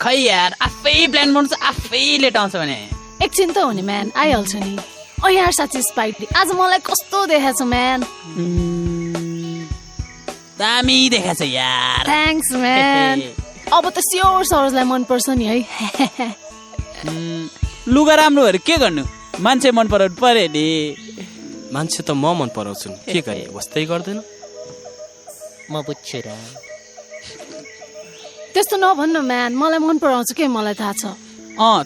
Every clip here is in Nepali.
खै यार आफै प्लान बनाउँछ आफै लेट आउँछ भने एकछिन त हो नि म्यान आइहाल्छ नि ओ यार साँच्ची स्पाइटली आज मलाई कस्तो देखाएको छ म्यान दामी देखाछ यार थ्याङ्क्स म्यान अब त स्योर सरोजलाई मनपर्छ नि है लुगा राम्रो भएर के गर्नु मान्छे मन पराउनु पर्यो नि मान्छे त म मन पराउँछु के गर्ने बस्दै गर्दैन म बुझ्छु र त्यस्तो नभन्न म्यान मलाई मन पराउँछ के मलाई थाहा छ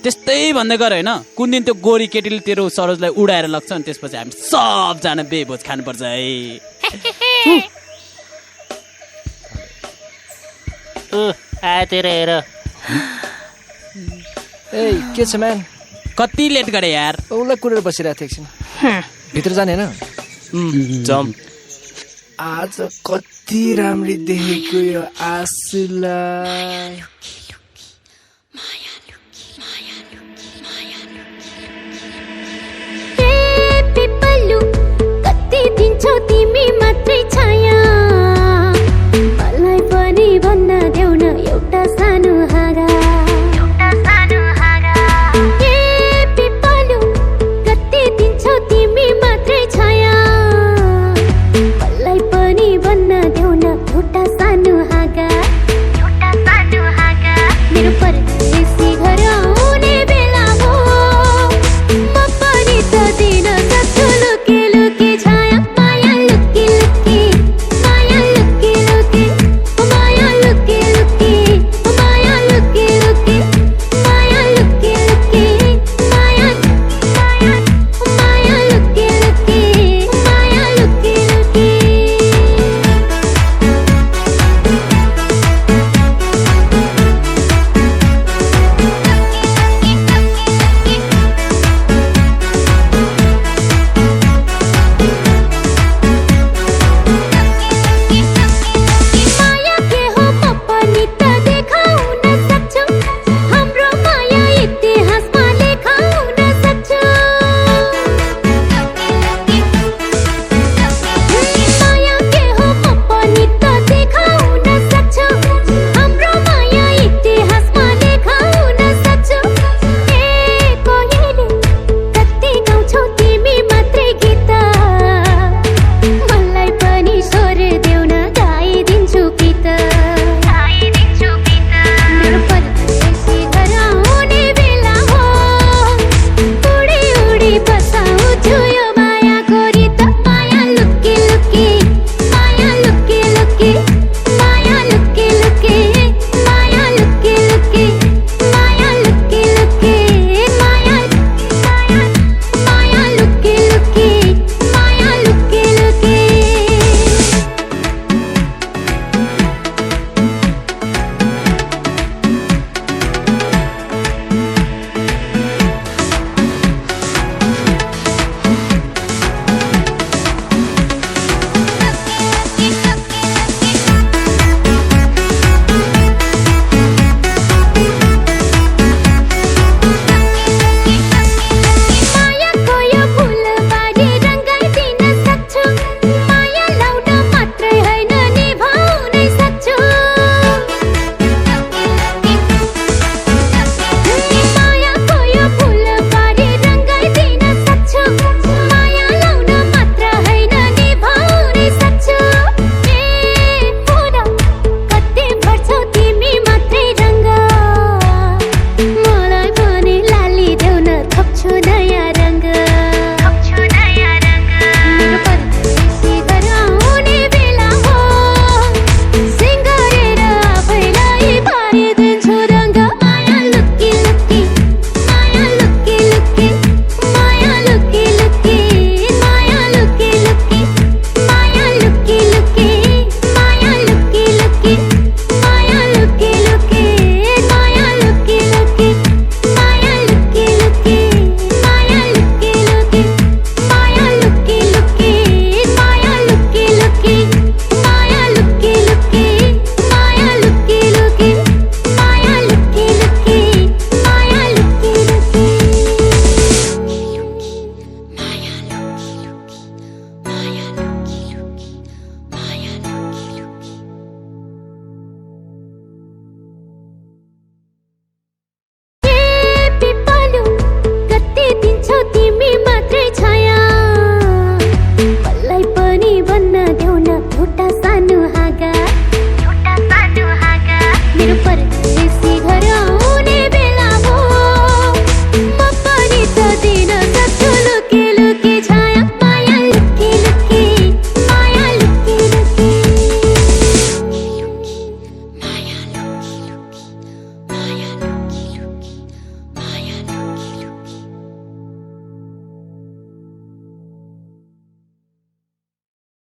त्यस्तै भन्दै गर होइन कुन दिन त्यो गोरी केटीले तेरो सरोजलाई उडाएर लग्छ अनि त्यसपछि हामी सबजना बेभोज खानुपर्छ है आतिर हेर ए के छ म्यान कति लेट गरे यार उसलाई कुरेर बसिरहेको थिएँ एकछिन भित्र जाने होइन जम आज कति राम्ररी देखेको यो आँसुलाई